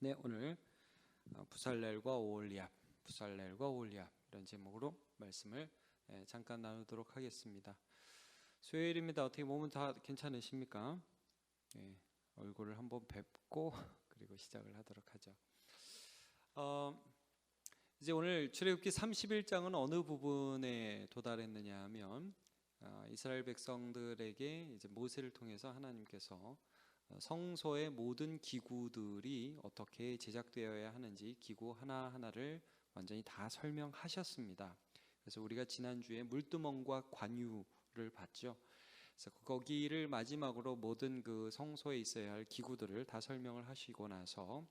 네, 오늘 부살렐과 오홀리압, 부살렐과 오홀리압 이런 제목으로 말씀을 잠깐 나누도록 하겠습니다. 수요일입니다. 어떻게 몸은 다 괜찮으십니까? 얼굴을 한번 뵙고 그리고 시작을 하도록 하죠. 이제 오늘 출애굽기 31장은 어느 부분에 도달했느냐 하면 이스라엘 백성들에게 이제 모세를 통해서 하나님께서 성소의 모든 기구들이 어떻게 제작되어야 하는지 기구 하나하나를 완전히 다 설명하셨습니다. 그래서 우리가 지난주에 물두멍과 관유를 봤죠. 그래서 거기를 마지막으로 모든 그 성소에 있어야 할 기구들을 다 설명을 하시고 나서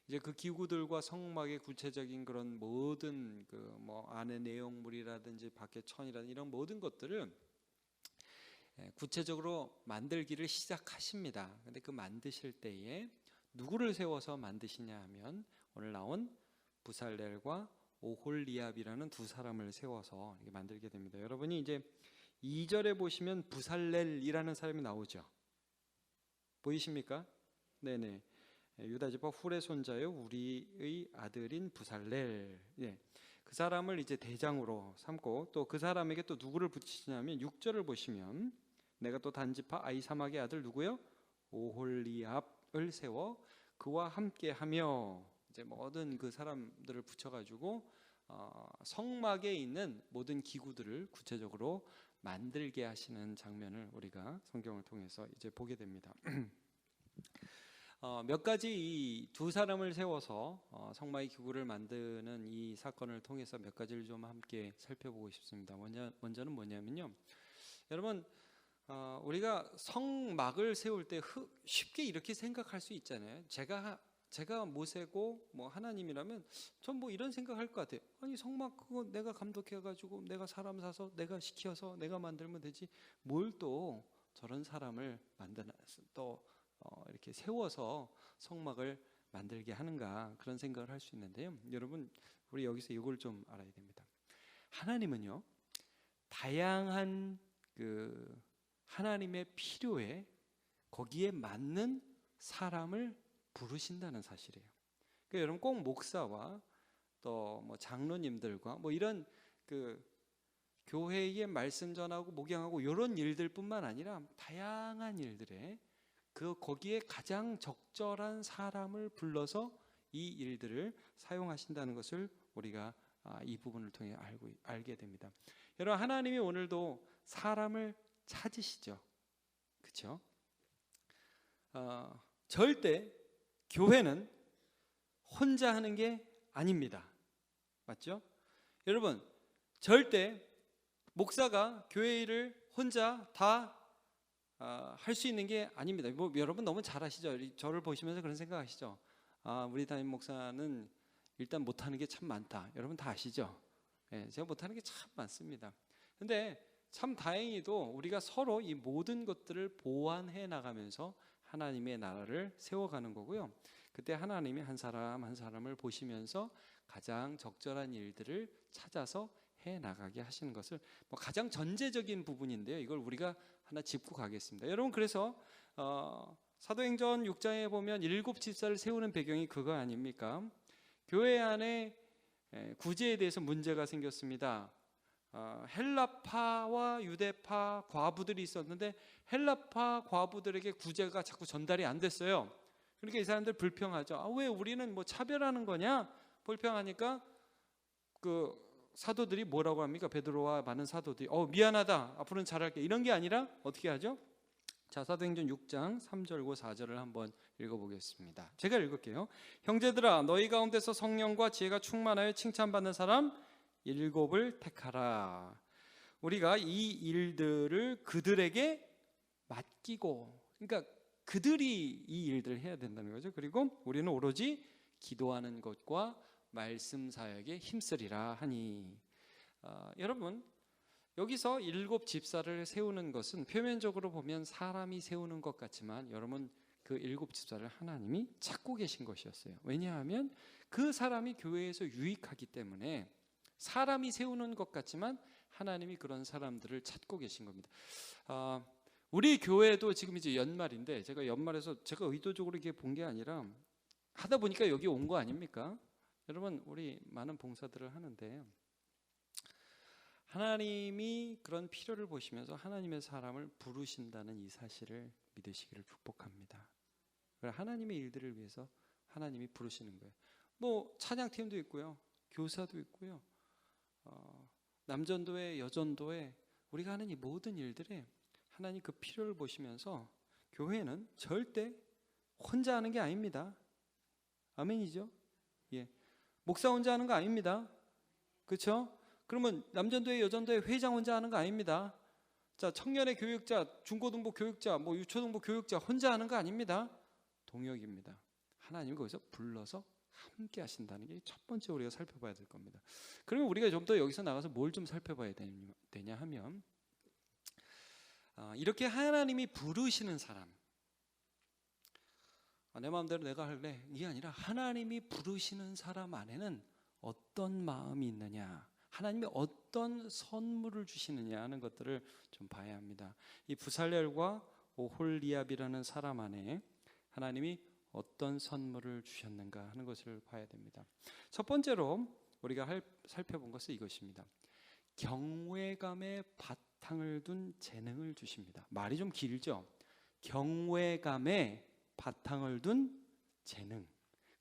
이제 그 기구들과 성막의 구체적인 그런 모든 그 뭐 안의 내용물이라든지 밖의 천이라든지 이런 모든 것들을 구체적으로 만들기를 시작하십니다. 근데 그 만드실 때에 누구를 세워서 만드시냐 하면 오늘 나온 부살렐과 오홀리압이라는 두 사람을 세워서 이렇게 만들게 됩니다. 여러분이 이제 2절에 보시면 부살렐이라는 사람이 나오죠. 보이십니까? 네네. 유다 지파 훌의 손자요 우리의 아들인 부살렐. 그 사람을 이제 대장으로 삼고 또 그 사람에게 또 누구를 붙이시냐면 6절을 보시면 내가 또 단지파 아이사막의 아들 누구요? 오홀리압을 세워 그와 함께하며 이제 모든 그 사람들을 붙여가지고 성막에 있는 모든 기구들을 구체적으로 만들게 하시는 장면을 우리가 성경을 통해서 이제 보게 됩니다. 몇 가지 이 두 사람을 세워서 성막의 기구를 만드는 이 사건을 통해서 몇 가지를 좀 함께 살펴보고 싶습니다. 먼저는 뭐냐면요, 여러분 우리가 성막을 세울 때 쉽게 이렇게 생각할 수 있잖아요. 제가 모세고 뭐 하나님이라면 전 뭐 이런 생각할 것 같아요. 아니 성막 그거 내가 감독해가지고 내가 사람 사서 내가 시켜서 내가 만들면 되지 뭘 또 저런 사람을 또 이렇게 세워서 성막을 만들게 하는가 그런 생각을 할 수 있는데요. 여러분 우리 여기서 이걸 좀 알아야 됩니다. 하나님은요 다양한 그 하나님의 필요에 거기에 맞는 사람을 부르신다는 사실이에요. 그러니까 여러분 꼭 목사와 또 뭐 장로님들과 뭐 이런 그 교회에 말씀 전하고 목양하고 이런 일들뿐만 아니라 다양한 일들에 거기에 가장 적절한 사람을 불러서 이 일들을 사용하신다는 것을 우리가 이 부분을 통해 알게 됩니다. 여러분 하나님이 오늘도 사람을 찾으시죠. 그렇죠? 절대 교회는 혼자 하는 게 아닙니다. 맞죠? 여러분 절대 목사가 교회 일을 혼자 다 할 수 있는 게 아닙니다. 뭐 여러분 너무 잘 아시죠? 저를 보시면서 그런 생각하시죠? 우리 담임 목사는 일단 못하는 게 참 많다. 여러분 다 아시죠? 제가 못하는 게 참 많습니다. 근데 참 다행히도 우리가 서로 이 모든 것들을 보완해 나가면서 하나님의 나라를 세워가는 거고요. 그때 하나님이 한 사람 한 사람을 보시면서 가장 적절한 일들을 찾아서 해 나가게 하시는 것을 뭐 가장 전제적인 부분인데요. 이걸 우리가 하나 짚고 가겠습니다. 여러분 그래서 사도행전 6장에 보면 7집사를 세우는 배경이 그거 아닙니까? 교회 안에 구제에 대해서 문제가 생겼습니다. 헬라파와 유대파 과부들이 있었는데 헬라파 과부들에게 구제가 자꾸 전달이 안 됐어요. 그러니까 이 사람들 불평하죠. 왜 우리는 뭐 차별하는 거냐? 불평하니까 그 사도들이 뭐라고 합니까? 베드로와 많은 사도들이 미안하다 앞으로는 잘할게 이런 게 아니라 어떻게 하죠? 자, 사도행전 6장 3절과 4절을 한번 읽어보겠습니다. 제가 읽을게요. 형제들아 너희 가운데서 성령과 지혜가 충만하여 칭찬받는 사람 7을 택하라. 우리가 이 일들을 그들에게 맡기고, 그러니까 그들이 이 일들을 해야 된다는 거죠. 그리고 우리는 오로지 기도하는 것과 말씀 사역에 힘쓰리라 하니. 여러분 여기서 7집사를 세우는 것은 표면적으로 보면 사람이 세우는 것 같지만 여러분 그 7집사를 하나님이 찾고 계신 것이었어요. 왜냐하면 그 사람이 교회에서 유익하기 때문에 사람이 세우는 것 같지만 하나님이 그런 사람들을 찾고 계신 겁니다. 우리 교회도 지금 이제 연말인데 제가 연말에서 제가 의도적으로 이게 본 게 아니라 하다 보니까 여기 온 거 아닙니까? 여러분, 우리 많은 봉사들을 하는데 하나님이 그런 필요를 보시면서 하나님의 사람을 부르신다는 이 사실을 믿으시기를 축복합니다. 하나님의 일들을 위해서 하나님이 부르시는 거예요. 뭐 찬양팀도 있고요, 교사도 있고요, 남전도회, 여전도회, 우리가 하는 이 모든 일들에 하나님 그 필요를 보시면서 교회는 절대 혼자 하는 게 아닙니다. 아멘이죠? 예, 목사 혼자 하는 거 아닙니다. 그렇죠? 그러면 남전도회, 여전도회 회장 혼자 하는 거 아닙니다. 자, 청년의 교육자, 중고등부 교육자, 뭐 유초등부 교육자 혼자 하는 거 아닙니다. 동역입니다. 하나님이 거기서 불러서 함께 하신다는 게 첫 번째 우리가 살펴봐야 될 겁니다. 그러면 우리가 좀 더 여기서 나가서 뭘 좀 살펴봐야 되냐 하면, 이렇게 하나님이 부르시는 사람, 내 마음대로 내가 할래, 이게 아니라 하나님이 부르시는 사람 안에는 어떤 마음이 있느냐, 하나님이 어떤 선물을 주시느냐 하는 것들을 좀 봐야 합니다. 이 부살렐과 오홀리압이라는 사람 안에 하나님이 어떤 선물을 주셨는가 하는 것을 봐야 됩니다. 첫 번째로 우리가 살펴본 것은 이것입니다. 경외감의 바탕을 둔 재능을 주십니다. 말이 좀 길죠? 경외감의 바탕을 둔 재능.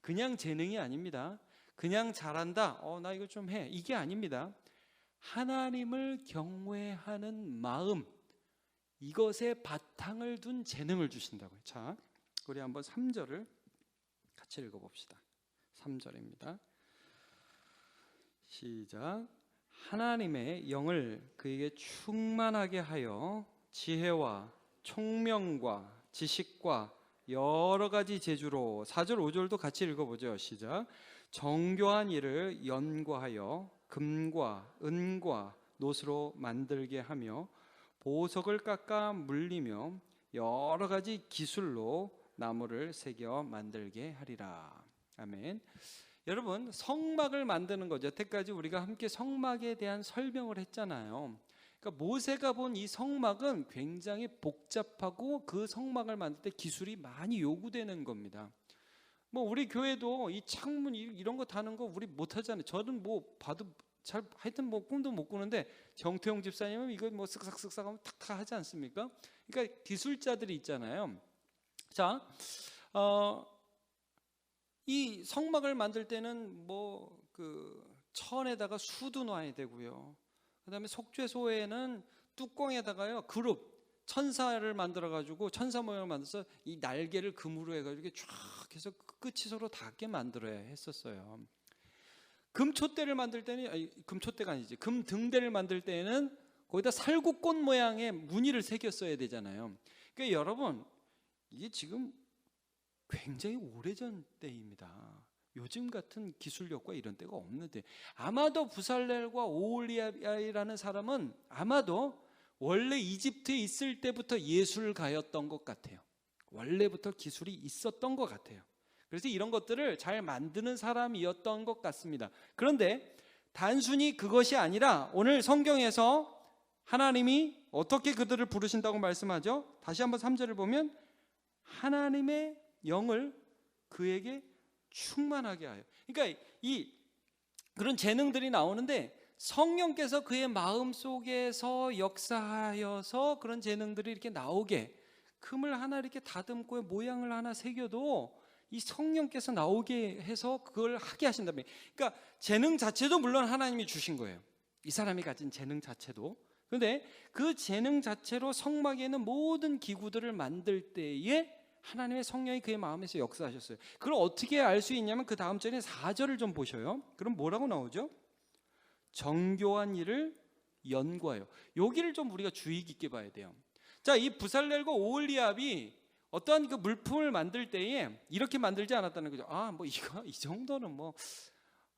그냥 재능이 아닙니다. 그냥 잘한다, 나 이거 좀 해, 이게 아닙니다. 하나님을 경외하는 마음, 이것에 바탕을 둔 재능을 주신다고요. 자, 우리 한번 3절을 같이 읽어봅시다. 3절입니다. 시작. 하나님의 영을 그에게 충만하게 하여 지혜와 총명과 지식과 여러 가지 재주로, 4절 5절도 같이 읽어보죠. 시작. 정교한 일을 연구하여 금과 은과 노스로 만들게 하며 보석을 깎아 물리며 여러 가지 기술로 나무를 새겨 만들게 하리라. 아멘. 여러분, 성막을 만드는 거죠. 여태까지 우리가 함께 성막에 대한 설명을 했잖아요. 그러니까 모세가 본 이 성막은 굉장히 복잡하고 그 성막을 만들 때 기술이 많이 요구되는 겁니다. 뭐 우리 교회도 이 창문 이런 거 다는 거 우리 못 하잖아요. 저는 뭐 봐도 잘, 하여튼 뭐 꿈도 못 꾸는데 정태용 집사님은 이거 뭐 쓱싹쓱싹 하면 탁탁 하지 않습니까? 그러니까 기술자들이 있잖아요. 자, 이 성막을 만들 때는 뭐 그 천에다가 수도 놔야 되고요. 그다음에 속죄소에는 뚜껑에다가요 그룹 천사를 만들어 가지고 천사 모양을 만들어서 이 날개를 금으로 해가지고 쫙 해서 끝이 서로 닿게 만들어야 했었어요. 금촛대를 만들 때는, 아니, 금촛대가 아니지, 금등대를 만들 때는 거기다 살구꽃 모양의 무늬를 새겼어야 되잖아요. 그러니까 여러분, 이게 지금 굉장히 오래전 때입니다. 요즘 같은 기술력과 이런 때가 없는데, 아마도 부살렐과 오홀리압이라는 사람은 아마도 원래 이집트에 있을 때부터 예술가였던 것 같아요. 원래부터 기술이 있었던 것 같아요. 그래서 이런 것들을 잘 만드는 사람이었던 것 같습니다. 그런데 단순히 그것이 아니라 오늘 성경에서 하나님이 어떻게 그들을 부르신다고 말씀하죠? 다시 한번 3절을 보면 하나님의 영을 그에게 충만하게 하여. 그러니까 그런 재능들이 나오는데 성령께서 그의 마음 속에서 역사하여서 그런 재능들이 이렇게 나오게, 금을 하나 이렇게 다듬고 모양을 하나 새겨도 이 성령께서 나오게 해서 그걸 하게 하신다면, 그러니까 재능 자체도 물론 하나님이 주신 거예요. 이 사람이 가진 재능 자체도. 그런데 그 재능 자체로 성막에 있는 모든 기구들을 만들 때에 하나님의 성령이 그의 마음에서 역사하셨어요. 그걸 어떻게 알 수 있냐면 그 다음 절에 4절을 좀 보셔요. 그럼 뭐라고 나오죠? 정교한 일을 연구하여. 여기를 좀 우리가 주의 깊게 봐야 돼요. 자, 이 부살렐과 오홀리압이 어떠한 그 물품을 만들 때에 이렇게 만들지 않았다는 거죠. 뭐 이거 이 정도는 뭐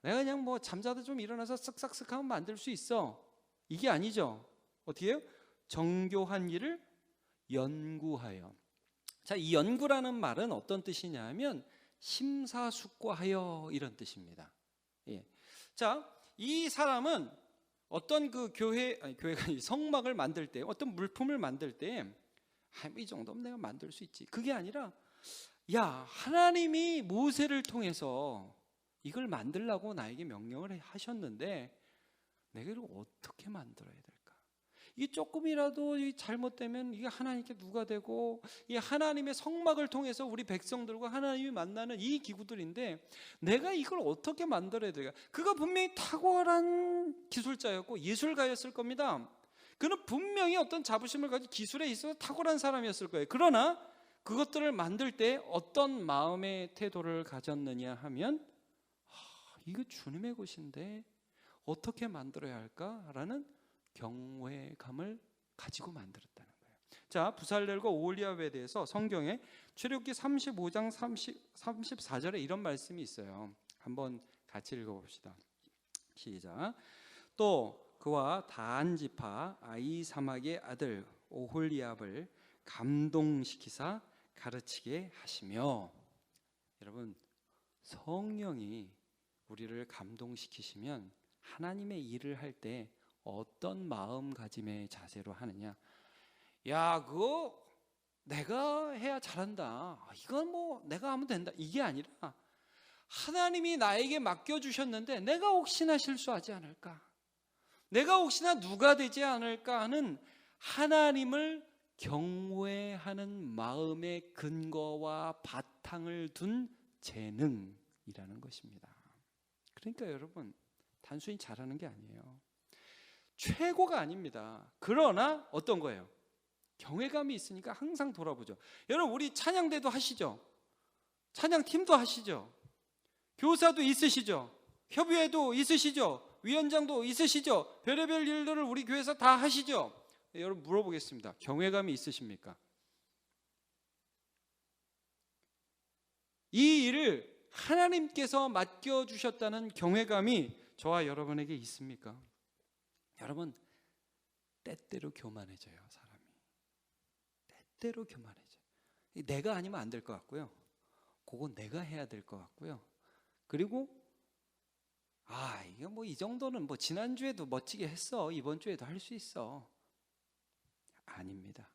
내가 그냥 뭐 잠자다 좀 일어나서 쓱싹쓱 하면 만들 수 있어, 이게 아니죠. 어떻게 해요? 정교한 일을 연구하여. 자, 이 연구라는 말은 어떤 뜻이냐면 심사숙고하여, 이런 뜻입니다. 예. 자, 이 사람은 어떤 그 교회가 아니 성막을 만들 때, 어떤 물품을 만들 때 이 정도면 내가 만들 수 있지, 그게 아니라 야, 하나님이 모세를 통해서 이걸 만들라고 나에게 명령을 하셨는데 내가 이걸 어떻게 만들어야 될까? 이게 조금이라도 잘못되면 이게 하나님께 누가 되고, 이 하나님의 성막을 통해서 우리 백성들과 하나님이 만나는 이 기구들인데 내가 이걸 어떻게 만들어야 될까? 그가 분명히 탁월한 기술자였고 예술가였을 겁니다. 그는 분명히 어떤 자부심을 가지고 기술에 있어서 탁월한 사람이었을 거예요. 그러나 그것들을 만들 때 어떤 마음의 태도를 가졌느냐 하면 이거 주님의 것인데 어떻게 만들어야 할까라는 경외감을 가지고 만들었다는 거예요. 자, 부살렐과 오홀리압에 대해서 성경에 출애굽기 35장 34절에 이런 말씀이 있어요. 한번 같이 읽어봅시다. 시작. 또 그와 다한 지파 아히사막의 아들 오홀리압을 감동시키사 가르치게 하시며. 여러분, 성령이 우리를 감동시키시면 하나님의 일을 할 때 어떤 마음가짐의 자세로 하느냐? 야, 그거 내가 해야 잘한다, 이건 뭐 내가 하면 된다, 이게 아니라 하나님이 나에게 맡겨주셨는데 내가 혹시나 실수하지 않을까, 내가 혹시나 누가 되지 않을까 하는 하나님을 경외하는 마음의 근거와 바탕을 둔 재능이라는 것입니다. 그러니까 여러분, 단순히 잘하는 게 아니에요. 최고가 아닙니다. 그러나 어떤 거예요? 경외감이 있으니까 항상 돌아보죠. 여러분, 우리 찬양대도 하시죠? 찬양팀도 하시죠? 교사도 있으시죠? 협의회도 있으시죠? 위원장도 있으시죠? 별의별 일들을 우리 교회에서 다 하시죠? 여러분, 물어보겠습니다. 경외감이 있으십니까? 이 일을 하나님께서 맡겨주셨다는 경외감이 저와 여러분에게 있습니까? 여러분, 때때로 교만해져요. 사람이 때때로 교만해져요. 내가 아니면 안 될 것 같고요, 그건 내가 해야 될 것 같고요, 그리고 이거 뭐 이 정도는 뭐 지난주에도 멋지게 했어, 이번 주에도 할 수 있어. 아닙니다.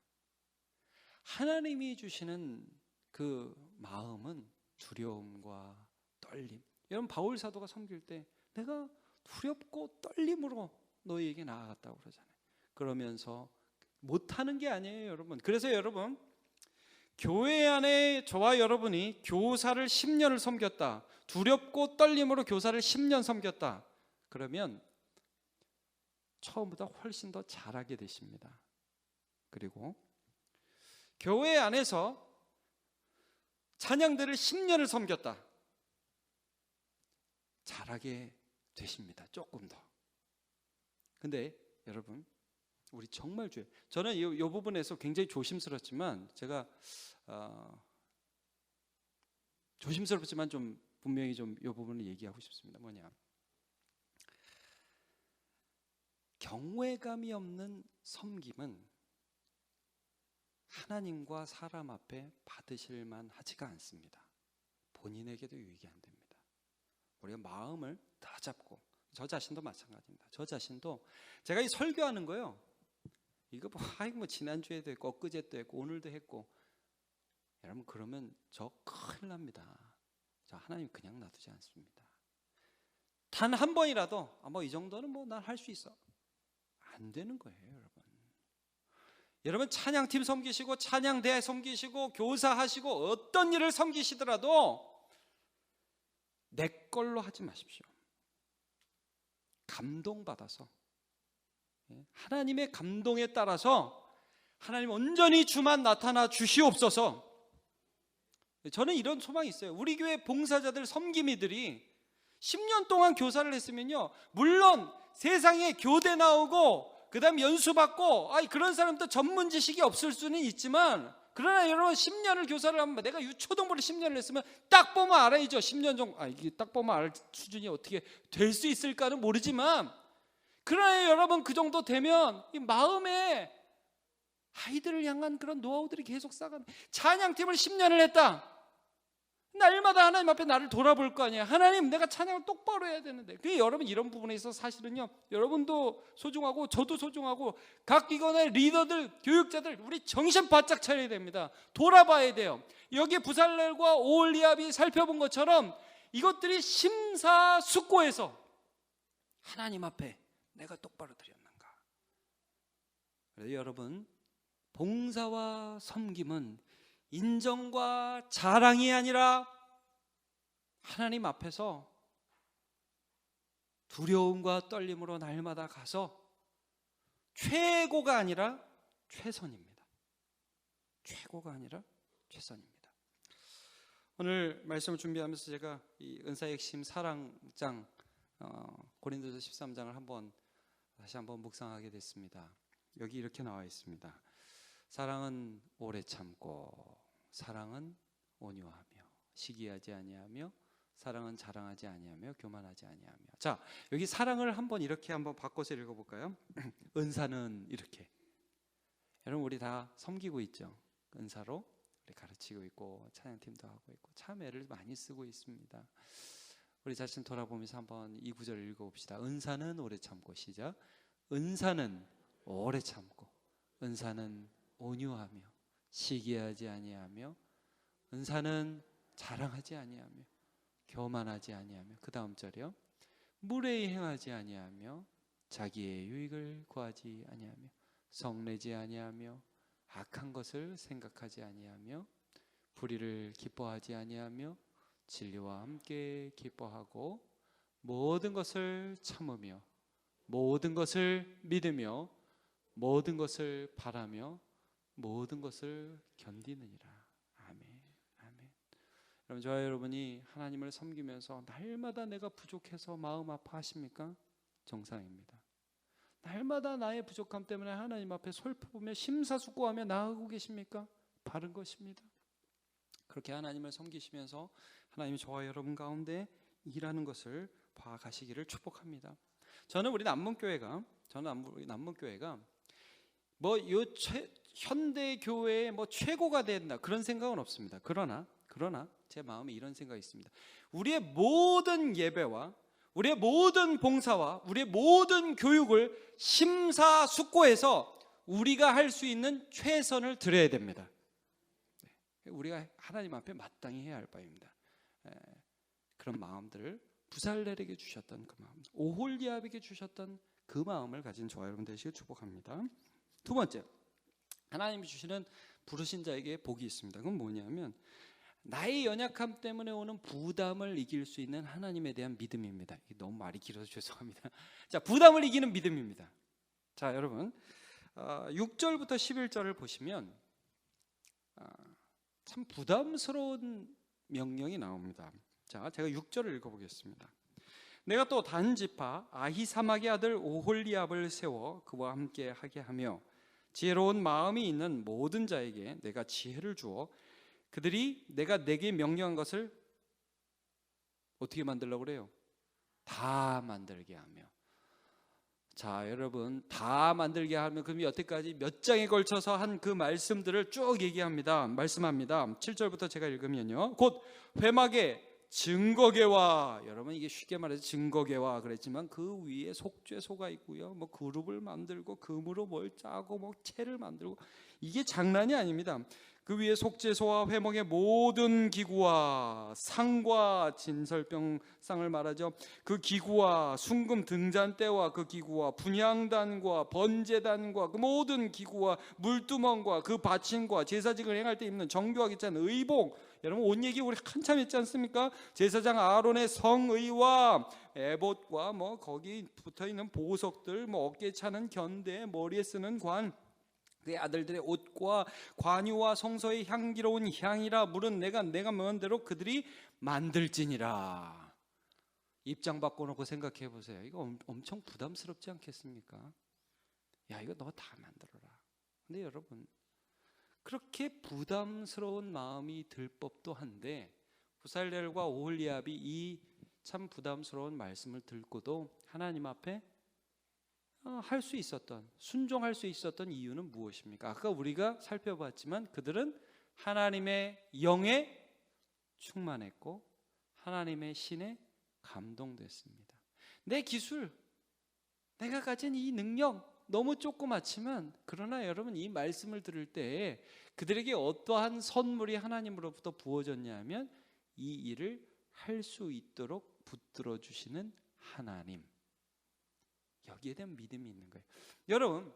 하나님이 주시는 그 마음은 두려움과 떨림. 여러분, 바울 사도가 섬길 때 내가 두렵고 떨림으로 너희에게 나아갔다고 그러잖아요. 그러면서 못하는 게 아니에요, 여러분. 그래서 여러분, 교회 안에 저와 여러분이 교사를 10년을 섬겼다, 두렵고 떨림으로 교사를 10년 섬겼다, 그러면 처음보다 훨씬 더 잘하게 되십니다. 그리고 교회 안에서 찬양대를 10년을 섬겼다, 잘하게 되십니다. 조금 더. 근데 여러분, 우리 정말 저는 이 부분에서 굉장히 조심스럽지만, 제가 조심스럽지만 좀 분명히 좀 이 부분을 얘기하고 싶습니다. 뭐냐, 경외감이 없는 섬김은 하나님과 사람 앞에 받으실 만하지가 않습니다. 본인에게도 유익이 안 됩니다. 우리가 마음을 다 잡고, 저 자신도 마찬가지입니다. 저 자신도 제가 이 설교하는 거요, 이거 뭐 지난주에도 했고 엊그제도 했고 오늘도 했고, 여러분, 그러면 저 큰일 납니다. 저 하나님 그냥 놔두지 않습니다. 단 한 번이라도 뭐 이 정도는 뭐 난 할 수 있어, 안 되는 거예요. 여러분, 찬양팀 섬기시고 찬양대 섬기시고 교사하시고 어떤 일을 섬기시더라도 내 걸로 하지 마십시오. 감동받아서, 하나님의 감동에 따라서 하나님 온전히 주만 나타나 주시옵소서. 저는 이런 소망이 있어요. 우리 교회 봉사자들, 섬김이들이 10년 동안 교사를 했으면요, 물론 세상에 교대 나오고 그 다음 연수받고 그런 사람도 전문 지식이 없을 수는 있지만, 그러나 여러분, 10년을 교사를 하면, 내가 초등부를 10년을 했으면 딱 보면 알아야죠. 10년 정도, 이게 딱 보면 알 수준이 어떻게 될 수 있을까는 모르지만, 그러나 여러분, 그 정도 되면 이 마음에 아이들을 향한 그런 노하우들이 계속 쌓아가면, 찬양팀을 10년을 했다, 날마다 하나님 앞에 나를 돌아볼 거 아니에요. 하나님, 내가 찬양을 똑바로 해야 되는데. 여러분, 이런 부분에 있어서 사실은요, 여러분도 소중하고 저도 소중하고 각 기관의 리더들, 교육자들, 우리 정신 바짝 차려야 됩니다. 돌아봐야 돼요. 여기 부살렐과 오홀리압이 살펴본 것처럼 이것들이 심사숙고해서 하나님 앞에 내가 똑바로 드렸는가. 그래서 여러분, 봉사와 섬김은 인정과 자랑이 아니라 하나님 앞에서 두려움과 떨림으로 날마다 가서 최고가 아니라 최선입니다. 최고가 아니라 최선입니다. 오늘 말씀을 준비하면서 제가 이 은사의 핵심 사랑장 고린도서 13장을 다시 한번 묵상하게 됐습니다. 여기 이렇게 나와 있습니다. 사랑은 오래 참고, 사랑은 온유하며, 시기하지 아니하며, 사랑은 자랑하지 아니하며, 교만하지 아니하며. 자, 여기 사랑을 이렇게 한번 바꿔서 읽어볼까요? 은사는 이렇게. 여러분, 우리 다 섬기고 있죠. 은사로 우리 가르치고 있고 찬양팀도 하고 있고 참 애를 많이 쓰고 있습니다. 우리 자신 돌아보면서 한번 이 구절을 읽어봅시다. 은사는 오래 참고. 시작. 은사는 오래 참고, 은사는 온유하며, 시기하지 아니하며, 은사는 자랑하지 아니하며, 교만하지 아니하며. 그 다음 절이요. 무례히 행하지 아니하며, 자기의 유익을 구하지 아니하며, 성내지 아니하며, 악한 것을 생각하지 아니하며, 불의를 기뻐하지 아니하며, 진리와 함께 기뻐하고, 모든 것을 참으며, 모든 것을 믿으며, 모든 것을 바라며, 모든 것을 견디느니라. 아멘. 아멘. 여러분, 저와 여러분이 하나님을 섬기면서 날마다 내가 부족해서 마음 아파하십니까? 정상입니다. 날마다 나의 부족함 때문에 하나님 앞에 살펴보며 심사숙고하며 나아가고 계십니까? 바른 것입니다. 그렇게 하나님을 섬기시면서 하나님이 저와 여러분 가운데 일하는 것을 봐가시기를 축복합니다. 저는 우리 남문교회가 현대 교회의 최고가 된다 그런 생각은 없습니다. 그러나 제 마음에 이런 생각이 있습니다. 우리의 모든 예배와 우리의 모든 봉사와 우리의 모든 교육을 심사숙고해서 우리가 할 수 있는 최선을 드려야 됩니다. 우리가 하나님 앞에 마땅히 해야 할 바입니다. 그런 마음들을 부살렐에게 주셨던 그 마음, 오홀리압에게 주셨던 그 마음을 가진 저와 여러분 되시길 축복합니다. 두 번째, 하나님이 주시는 부르신 자에게 복이 있습니다. 그건 뭐냐면 나의 연약함 때문에 오는 부담을 이길 수 있는 하나님에 대한 믿음입니다. 너무 말이 길어서 죄송합니다. 자, 부담을 이기는 믿음입니다. 자, 여러분 6절부터 11절을 보시면 참 부담스러운 명령이 나옵니다. 자, 제가 6절을 읽어보겠습니다. 내가 또 단지파 아히사막의 아들 오홀리압을 세워 그와 함께 하게 하며 지혜로운 마음이 있는 모든 자에게 내가 지혜를 주어 그들이 내가 내게 명령한 것을 어떻게 만들려고 그래요? 다 만들게 하며. 자, 여러분, 다 만들게 하면 그럼 여태까지 몇 장에 걸쳐서 한 그 말씀들을 쭉 말씀합니다. 7절부터 제가 읽으면요. 곧 회막에 증거궤와, 여러분 이게 쉽게 말해서 증거궤와 그랬지만 그 위에 속죄소가 있고요. 그룹을 만들고 금으로 뭘 짜고 채를 만들고 이게 장난이 아닙니다. 그 위에 속죄소와 회막의 모든 기구와 상과 진설병상을 말하죠. 그 기구와 순금 등잔대와 그 기구와 분향단과 번제단과 그 모든 기구와 물두멍과 그 받침과 제사직을 행할 때 입는 정교하게 짠 의복, 여러분 옷 얘기 우리 한참 했지 않습니까? 제사장 아론의 성의와 에봇과 거기 붙어있는 보석들, 어깨에 차는 견대, 머리에 쓰는 관, 그의 아들들의 옷과 관유와 성소의 향기로운 향이라 물은 내가 명한 대로 그들이 만들지니라. 입장 바꿔놓고 생각해 보세요. 이거 엄청 부담스럽지 않겠습니까? 야, 이거 너 다 만들어라. 근데 여러분, 그렇게 부담스러운 마음이 들 법도 한데 부살렐과 오홀리압이 이 참 부담스러운 말씀을 듣고도 하나님 앞에 할 수 있었던, 순종할 수 있었던 이유는 무엇입니까? 아까 우리가 살펴봤지만 그들은 하나님의 영에 충만했고 하나님의 신에 감동됐습니다. 내 기술, 내가 가진 이 능력 너무 조그맣지만, 그러나 여러분 이 말씀을 들을 때 그들에게 어떠한 선물이 하나님으로부터 부어졌냐면 이 일을 할 수 있도록 붙들어 주시는 하나님, 여기에 대한 믿음이 있는 거예요. 여러분,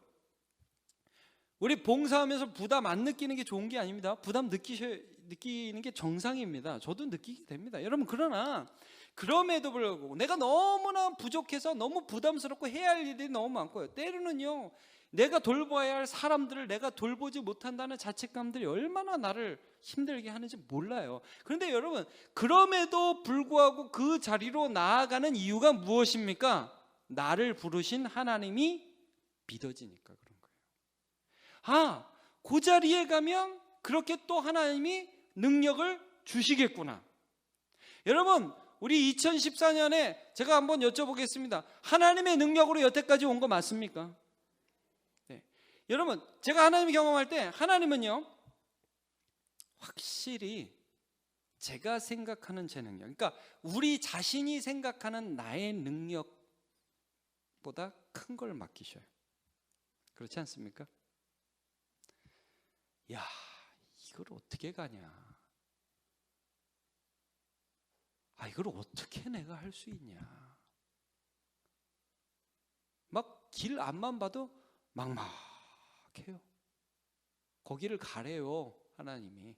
우리 봉사하면서 부담 안 느끼는 게 좋은 게 아닙니다. 부담 느끼는 게 정상입니다. 저도 느끼게 됩니다. 여러분, 그러나 그럼에도 불구하고 내가 너무나 부족해서 너무 부담스럽고 해야 할 일이 너무 많고요. 때로는요, 내가 돌봐야 할 사람들을 내가 돌보지 못한다는 자책감들이 얼마나 나를 힘들게 하는지 몰라요. 그런데 여러분, 그럼에도 불구하고 그 자리로 나아가는 이유가 무엇입니까? 나를 부르신 하나님이 믿어지니까 그런 거예요. 그 자리에 가면 그렇게 또 하나님이 능력을 주시겠구나. 여러분, 우리 2014년에 제가 한번 여쭤보겠습니다. 하나님의 능력으로 여태까지 온 거 맞습니까? 네. 여러분, 제가 하나님을 경험할 때 하나님은요, 확실히 제가 생각하는 제 능력, 그러니까 우리 자신이 생각하는 나의 능력보다 큰 걸 맡기셔요. 그렇지 않습니까? 야, 이걸 어떻게 가냐? 이걸 어떻게 내가 할 수 있냐? 막 길 앞만 봐도 막막해요. 거기를 가래요, 하나님이.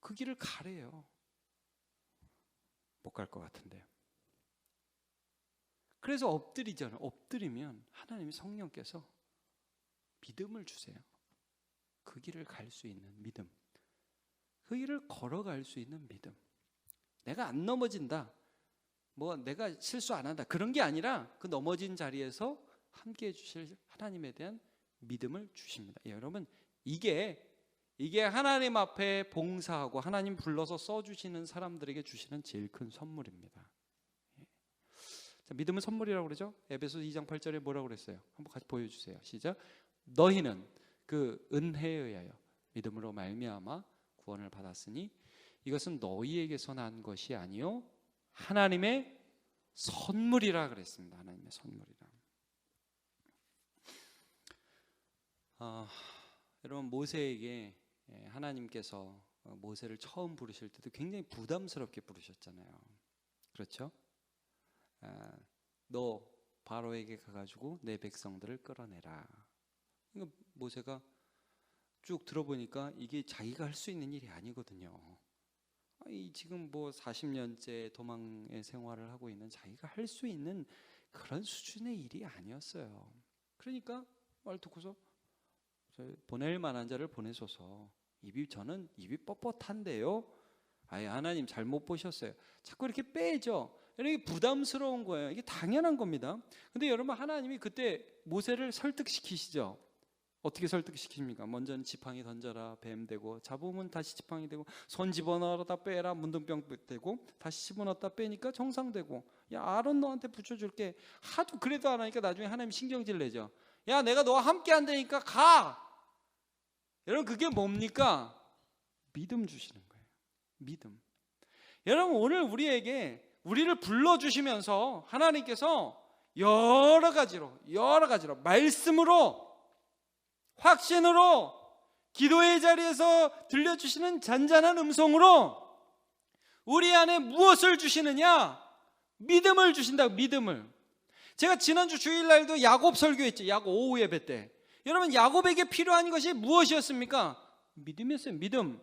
그 길을 가래요. 못 갈 것 같은데요. 그래서 엎드리잖아요. 엎드리면 하나님이 성령께서 믿음을 주세요. 그 길을 갈 수 있는 믿음, 그 길을 걸어갈 수 있는 믿음. 내가 안 넘어진다, 뭐 내가 실수 안 한다, 그런 게 아니라 그 넘어진 자리에서 함께해 주실 하나님에 대한 믿음을 주십니다. 여러분, 이게 하나님 앞에 봉사하고 하나님 불러서 써주시는 사람들에게 주시는 제일 큰 선물입니다. 자, 믿음은 선물이라고 그러죠. 에베소 2장 8절에 뭐라고 그랬어요? 한번 같이 보여주세요. 시작. 너희는 그 은혜에 의하여 믿음으로 말미암아 구원을 받았으니 이것은 너희에게서 난 것이 아니요 하나님의 선물이라 그랬습니다. 하나님의 선물이라. 여러분, 모세에게 하나님께서 모세를 처음 부르실 때도 굉장히 부담스럽게 부르셨잖아요. 그렇죠? 너 바로에게 가가지고 내 백성들을 끌어내라. 모세가 쭉 들어보니까 이게 자기가 할 수 있는 일이 아니거든요. 지금 뭐 40년째 도망의 생활을 하고 있는 자기가 할 수 있는 그런 수준의 일이 아니었어요. 그러니까 말 듣고서 보낼 만한 자를 보내소서. 저는 입이 뻣뻣한데요. 하나님 잘못 보셨어요. 자꾸 이렇게 빼죠. 이게 부담스러운 거예요. 이게 당연한 겁니다. 근데 여러분, 하나님이 그때 모세를 설득시키시죠. 어떻게 설득시킵니까? 먼저는 지팡이 던져라, 뱀 되고, 잡으면 다시 지팡이 되고, 손 집어넣어다 빼라, 문둥병 되고, 다시 집어넣었다 빼니까 정상되고, 야, 아론 너한테 붙여줄게. 하도 그래도 안 하니까 나중에 하나님 신경질 내죠. 야, 내가 너와 함께 한다니까 가. 여러분, 그게 뭡니까? 믿음 주시는 거예요. 믿음. 여러분, 오늘 우리를 불러주시면서 하나님께서 여러 가지로 말씀으로, 확신으로, 기도의 자리에서 들려주시는 잔잔한 음성으로 우리 안에 무엇을 주시느냐? 믿음을 주신다고. 믿음을. 제가 지난주 주일날도 야곱 설교했죠. 야곱 오후 예배 때. 여러분, 야곱에게 필요한 것이 무엇이었습니까? 믿음이었어요. 믿음.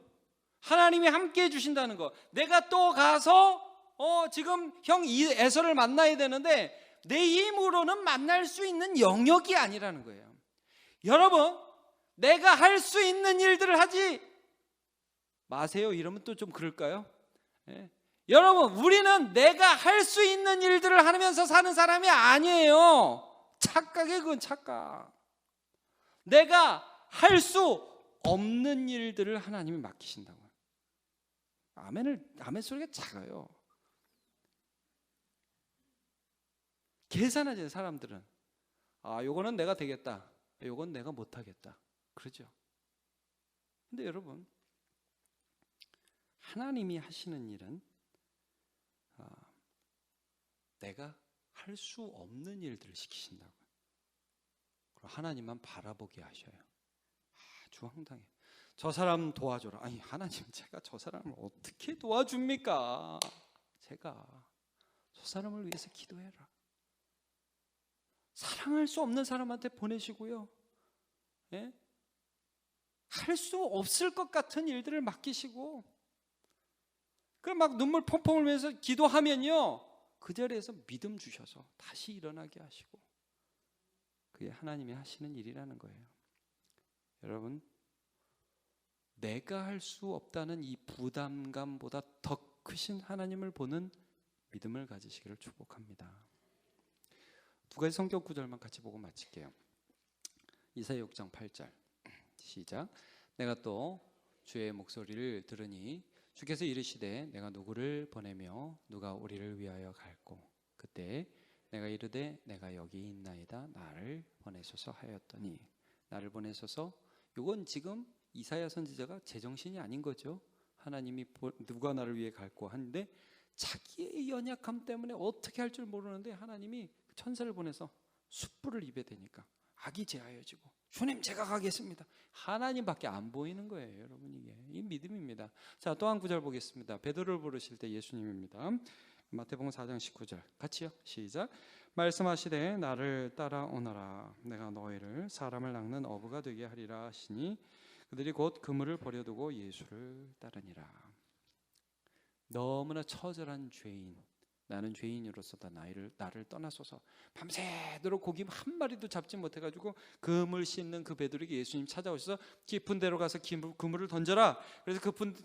하나님이 함께 해주신다는 거. 내가 또 가서 지금 형 에서를 만나야 되는데 내 힘으로는 만날 수 있는 영역이 아니라는 거예요. 여러분, 내가 할 수 있는 일들을 하지 마세요. 이러면 또 좀 그럴까요? 예. 여러분, 우리는 내가 할 수 있는 일들을 하면서 사는 사람이 아니에요. 착각이에요. 그건 착각. 내가 할 수 없는 일들을 하나님이 맡기신다고요. 아멘 소리가 작아요. 계산하죠, 사람들은. 요거는 내가 되겠다, 요건 내가 못하겠다, 그러죠. 근데 여러분, 하나님이 하시는 일은 내가 할 수 없는 일들을 시키신다고요. 그리고 하나님만 바라보게 하셔요. 아주 황당해. 저 사람 도와줘라. 아니 하나님, 제가 저 사람을 어떻게 도와줍니까? 제가 저 사람을 위해서 기도해라. 사랑할 수 없는 사람한테 보내시고요. 예? 할 수 없을 것 같은 일들을 맡기시고, 그럼 막 눈물 펑펑 흘면서 기도하면요, 그 자리에서 믿음 주셔서 다시 일어나게 하시고, 그게 하나님이 하시는 일이라는 거예요. 여러분, 내가 할 수 없다는 이 부담감보다 더 크신 하나님을 보는 믿음을 가지시기를 축복합니다. 두 가지 성경 구절만 같이 보고 마칠게요. 이사야 6장 8절 시작. 내가 또 주의 목소리를 들으니 주께서 이르시되 내가 누구를 보내며 누가 우리를 위하여 갈꼬. 그때 내가 이르되 내가 여기 있나이다 나를 보내소서 하였더니. 나를 보내소서, 이건 지금 이사야 선지자가 제정신이 아닌 거죠. 하나님이 누가 나를 위해 갈꼬 하는데 자기의 연약함 때문에 어떻게 할 줄 모르는데 하나님이 천사를 보내서 숯불을 입에 대니까 악이 제하여지고, 주님 제가 가겠습니다. 하나님밖에 안 보이는 거예요, 여러분. 이 믿음입니다. 자, 또 한 구절 보겠습니다. 베드로를 부르실 때 예수님입니다. 마태복음 4장 19절 같이요, 시작. 말씀하시되 나를 따라오너라. 내가 너희를 사람을 낚는 어부가 되게 하리라 하시니 그들이 곧 그물을 버려두고 예수를 따르니라. 너무나 처절한 죄인, 나는 죄인으로서 다 나를 떠나소서. 밤새도록 고기 한 마리도 잡지 못해가지고 그물 씻는 그 베드로에게 예수님 찾아오셔서 깊은 데로 가서 그물을 던져라. 그래서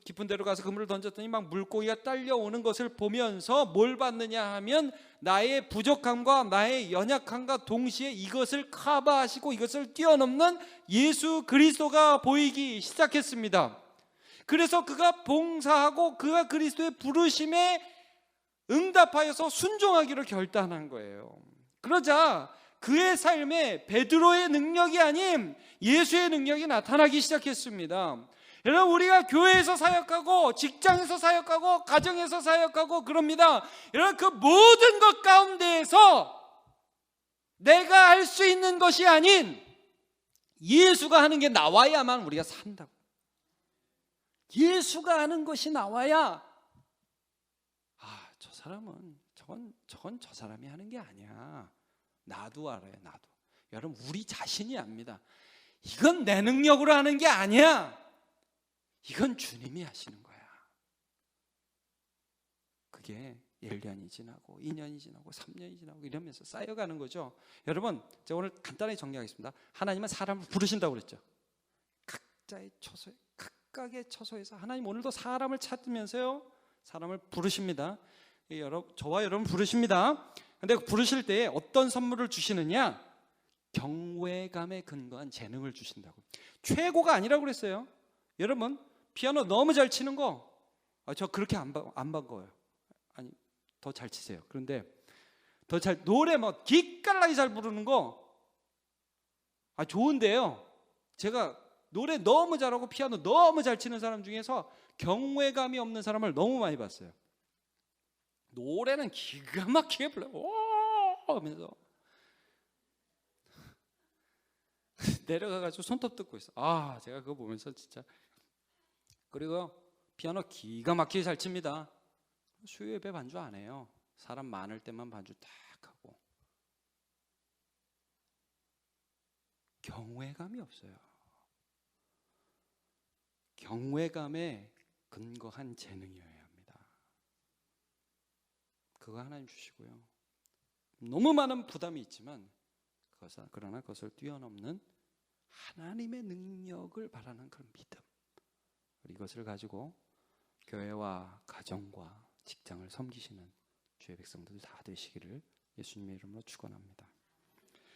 깊은 데로 가서 그물을 던졌더니 막 물고기가 딸려오는 것을 보면서 뭘 봤느냐 하면 나의 부족함과 나의 연약함과 동시에 이것을 커버하시고 이것을 뛰어넘는 예수 그리스도가 보이기 시작했습니다. 그래서 그가 봉사하고 그가 그리스도의 부르심에 응답하여서 순종하기로 결단한 거예요. 그러자 그의 삶에 베드로의 능력이 아닌 예수의 능력이 나타나기 시작했습니다. 여러분, 우리가 교회에서 사역하고 직장에서 사역하고 가정에서 사역하고 그럽니다. 여러분, 그 모든 것 가운데에서 내가 할 수 있는 것이 아닌 예수가 하는 게 나와야만 우리가 산다고. 예수가 하는 것이 나와야, 저 사람은 저건 저 사람이 하는 게 아니야. 나도 알아요, 나도. 여러분, 우리 자신이 압니다. 이건 내 능력으로 하는 게 아니야. 이건 주님이 하시는 거야. 그게 1년이 지나고 2년이 지나고 3년이 지나고 이러면서 쌓여가는 거죠. 여러분, 제가 오늘 간단하게 정리하겠습니다. 하나님은 사람을 부르신다고 그랬죠. 각자의 처소에, 각각의 처소에서 하나님 오늘도 사람을 찾으면서요, 사람을 부르십니다. 저와 여러분 부르십니다. 근데 부르실 때 어떤 선물을 주시느냐? 경외감에 근거한 재능을 주신다고. 최고가 아니라고 그랬어요. 여러분, 피아노 너무 잘 치는 거, 저 그렇게 안 반가워요. 아니, 더 잘 치세요. 그런데 노래 뭐 기깔나게 잘 부르는 거, 좋은데요. 제가 노래 너무 잘하고 피아노 너무 잘 치는 사람 중에서 경외감이 없는 사람을 너무 많이 봤어요. 노래는 기가 막히게 불러요. 오! 하면서 내려가가지고 손톱 뜯고 있어. 제가 그거 보면서 진짜. 그리고 피아노 기가 막히게 잘 칩니다. 수요 예배 반주 안 해요. 사람 많을 때만 반주 딱 하고. 경외감이 없어요. 경외감에 근거한 재능이어야 합니다. 그거 하나님 주시고요. 너무 많은 부담이 있지만 그러나 그것을 뛰어넘는 하나님의 능력을 바라는 그런 믿음, 이것을 가지고 교회와 가정과 직장을 섬기시는 주의 백성들 다 되시기를 예수님의 이름으로 축원합니다.